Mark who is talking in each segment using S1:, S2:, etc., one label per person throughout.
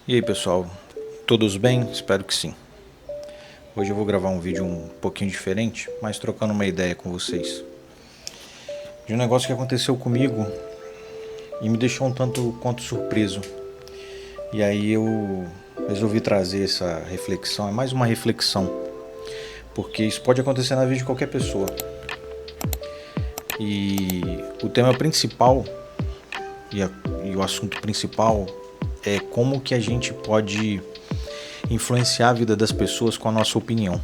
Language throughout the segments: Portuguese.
S1: E aí pessoal, todos bem? Espero que sim. Hoje eu vou gravar um vídeo um pouquinho diferente, mas trocando uma ideia com vocês de um negócio que aconteceu comigo e me deixou um tanto quanto surpreso. E aí eu resolvi trazer essa reflexão, é mais uma reflexão, porque isso pode acontecer na vida de qualquer pessoa. E o tema principal e o assunto principal é como que a gente pode influenciar a vida das pessoas com a nossa opinião.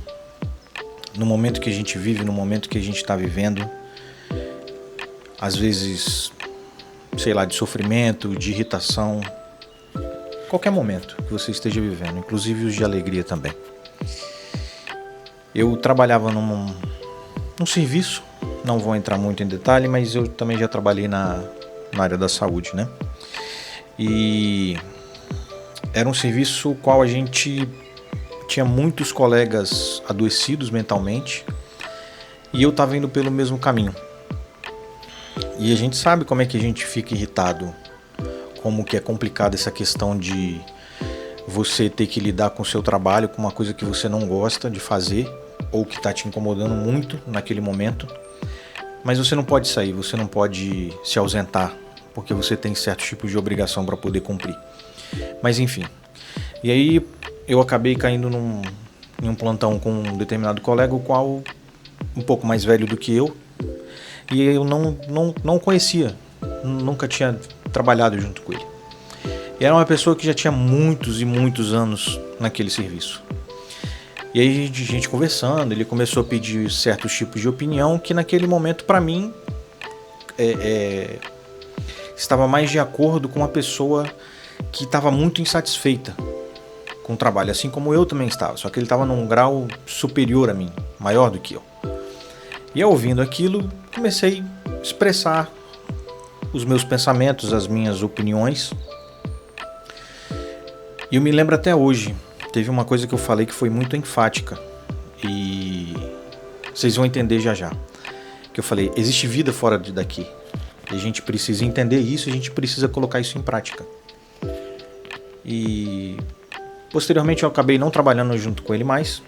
S1: No momento que a gente vive, no momento que a gente está vivendo, às vezes, sei lá, de sofrimento, de irritação, qualquer momento que você esteja vivendo, inclusive os de alegria também. Eu trabalhava num serviço, não vou entrar muito em detalhe, mas eu também já trabalhei na área da saúde, né? E era um serviço qual a gente tinha muitos colegas adoecidos mentalmente e eu estava indo pelo mesmo caminho. E a gente sabe como é que a gente fica irritado, como que é complicado essa questão de você ter que lidar com o seu trabalho, com uma coisa que você não gosta de fazer ou que está te incomodando muito naquele momento, mas você não pode sair, você não pode se ausentar, porque você tem certos tipos de obrigação para poder cumprir. Mas enfim, e aí eu acabei caindo em um plantão com um determinado colega, o qual um pouco mais velho do que eu, e eu não conhecia, nunca tinha trabalhado junto com ele. E era uma pessoa que já tinha muitos e muitos anos naquele serviço. E aí a gente conversando, ele começou a pedir certos tipos de opinião que naquele momento para mim estava mais de acordo com uma pessoa que estava muito insatisfeita com o trabalho, assim como eu também estava, só que ele estava num grau superior a mim, maior do que eu. E eu, ouvindo aquilo, comecei a expressar os meus pensamentos, as minhas opiniões. E eu me lembro até hoje, teve uma coisa que eu falei que foi muito enfática e vocês vão entender já já. Que eu falei, existe vida fora daqui. E a gente precisa entender isso, a gente precisa colocar isso em prática. E posteriormente eu acabei não trabalhando junto com ele mais,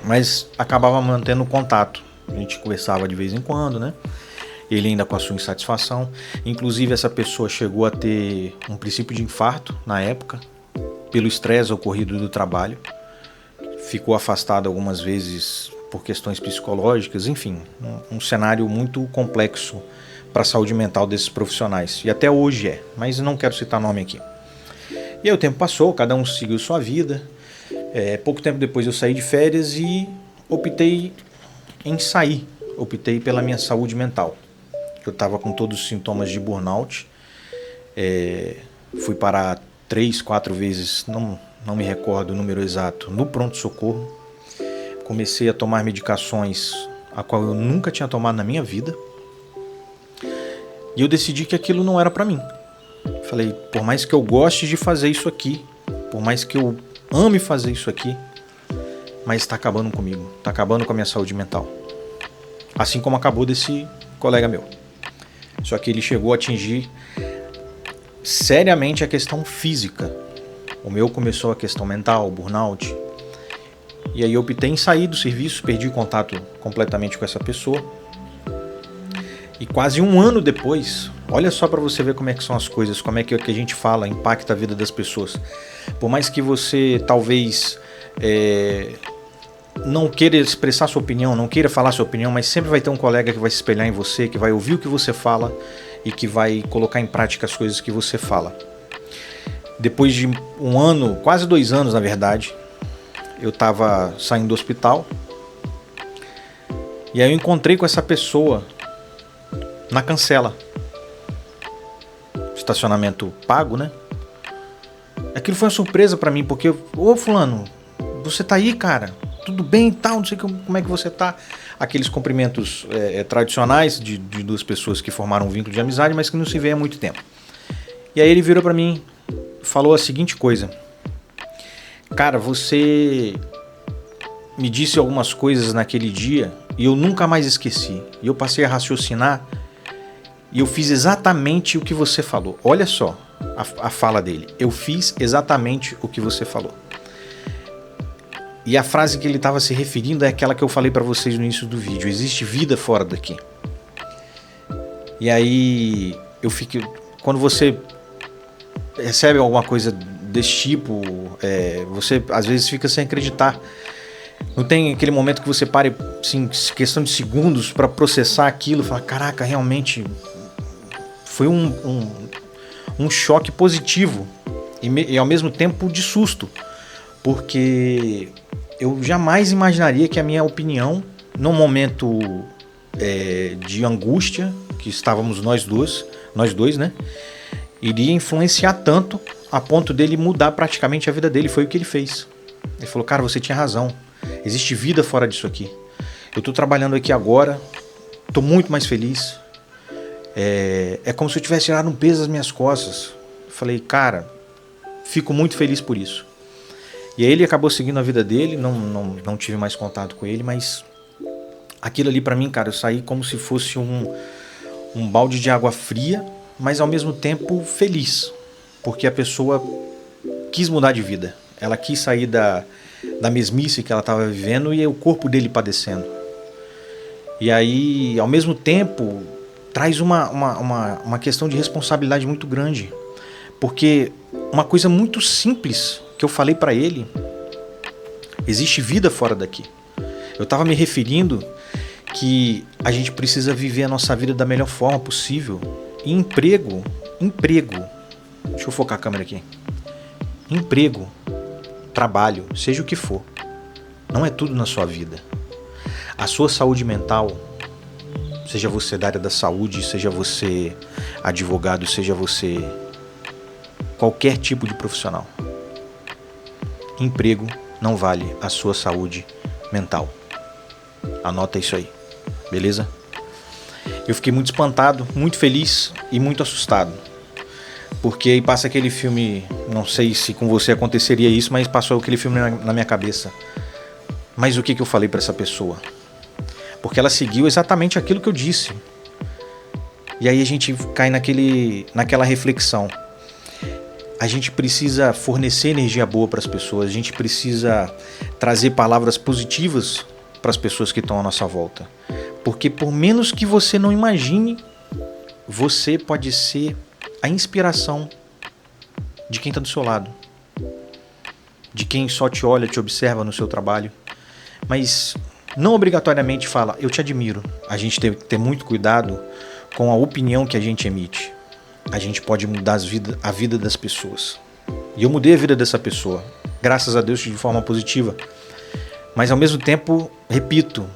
S1: mas acabava mantendo contato. A gente conversava de vez em quando, né? Ele ainda com a sua insatisfação. Inclusive essa pessoa chegou a ter um princípio de infarto na época, pelo estresse ocorrido do trabalho. Ficou afastado algumas vezes por questões psicológicas, enfim, um cenário muito complexo para a saúde mental desses profissionais. E até hoje é, mas não quero citar nome aqui. E aí o tempo passou, cada um seguiu sua vida. Pouco tempo depois eu saí de férias e optei em sair. Optei pela minha saúde mental. Eu estava com todos os sintomas de burnout. Fui parar 3, 4 vezes, não me recordo o número exato, no pronto-socorro. Comecei a tomar medicações a qual eu nunca tinha tomado na minha vida. E eu decidi que aquilo não era para mim. Falei, por mais que eu goste de fazer isso aqui, por mais que eu ame fazer isso aqui, mas está acabando comigo, está acabando com a minha saúde mental. Assim como acabou desse colega meu. Só que ele chegou a atingir seriamente a questão física. O meu começou a questão mental, o burnout. E aí eu optei em sair do serviço, perdi contato completamente com essa pessoa. E quase um ano depois, olha só para você ver como é que são as coisas, como é que o que a gente fala impacta a vida das pessoas. Por mais que você talvez não queira expressar sua opinião, não queira falar sua opinião, mas sempre vai ter um colega que vai se espelhar em você, que vai ouvir o que você fala e que vai colocar em prática as coisas que você fala. Depois de um ano, quase 2 anos na verdade, eu estava saindo do hospital e aí eu encontrei com essa pessoa na cancela. Estacionamento pago, né? Aquilo foi uma surpresa pra mim, porque, ô fulano, você tá aí, cara? Tudo bem e tal, não sei como é que você tá. Aqueles cumprimentos tradicionais de duas pessoas que formaram um vínculo de amizade, mas que não se vê há muito tempo. E aí ele virou pra mim, falou a seguinte coisa: cara, você me disse algumas coisas naquele dia e eu nunca mais esqueci. E eu passei a raciocinar e eu fiz exatamente o que você falou. Olha só, a fala dele. Eu fiz exatamente o que você falou. E a frase que ele estava se referindo é aquela que eu falei para vocês no início do vídeo. Existe vida fora daqui. E aí eu fico... Quando você recebe alguma coisa desse tipo, você às vezes fica sem acreditar. Não tem aquele momento que você pare, assim, questão de segundos para processar aquilo e falar, caraca, realmente foi um choque positivo e ao mesmo tempo de susto, porque eu jamais imaginaria que a minha opinião, num momento de angústia, que estávamos nós dois, né, iria influenciar tanto a ponto dele mudar praticamente a vida dele. Foi o que ele fez. Ele falou, cara, você tinha razão, existe vida fora disso aqui. Eu tô trabalhando aqui agora, tô muito mais feliz. É como se eu tivesse tirado um peso das minhas costas. Eu falei, cara, fico muito feliz por isso. E aí ele acabou seguindo a vida dele, não tive mais contato com ele, mas aquilo ali pra mim, cara, eu saí como se fosse um balde de água fria, mas ao mesmo tempo feliz, porque a pessoa quis mudar de vida. Ela quis sair da mesmice que ela estava vivendo e o corpo dele padecendo. E aí, ao mesmo tempo, traz uma questão de responsabilidade muito grande, porque uma coisa muito simples que eu falei para ele, existe vida fora daqui. Eu estava me referindo que a gente precisa viver a nossa vida da melhor forma possível. E emprego, deixa eu focar a câmera aqui. Emprego, trabalho, seja o que for, não é tudo na sua vida. A sua saúde mental, seja você da área da saúde, seja você advogado, seja você qualquer tipo de profissional, emprego não vale a sua saúde mental. Anota isso aí, beleza? Eu fiquei muito espantado, muito feliz e muito assustado, porque aí passa aquele filme, não sei se com você aconteceria isso, mas passou aquele filme na minha cabeça. Mas o que eu falei para essa pessoa? Porque ela seguiu exatamente aquilo que eu disse. E aí a gente cai naquela reflexão. A gente precisa fornecer energia boa para as pessoas, a gente precisa trazer palavras positivas para as pessoas que estão à nossa volta. Porque por menos que você não imagine, você pode ser a inspiração de quem está do seu lado, de quem só te olha, te observa no seu trabalho, mas não obrigatoriamente fala, eu te admiro. A gente tem que ter muito cuidado com a opinião que a gente emite. A gente pode mudar a vida das pessoas. E eu mudei a vida dessa pessoa, graças a Deus, de forma positiva. Mas ao mesmo tempo, repito,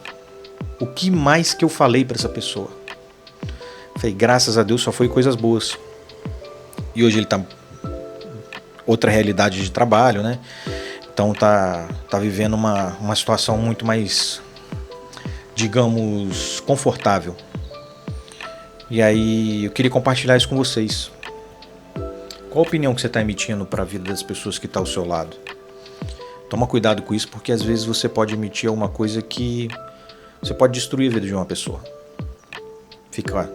S1: o que mais que eu falei para essa pessoa? Falei, graças a Deus só foi coisas boas. E hoje ele tá outra realidade de trabalho, né? Então tá vivendo uma situação muito mais, digamos, confortável. E aí eu queria compartilhar isso com vocês. Qual a opinião que você está emitindo para a vida das pessoas que estão ao seu lado? Toma cuidado com isso, porque às vezes você pode emitir alguma coisa que você pode destruir a vida de uma pessoa. Fica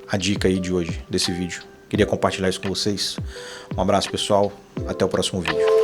S1: a dica aí de hoje, desse vídeo. Queria compartilhar isso com vocês. Um abraço, pessoal. Até o próximo vídeo.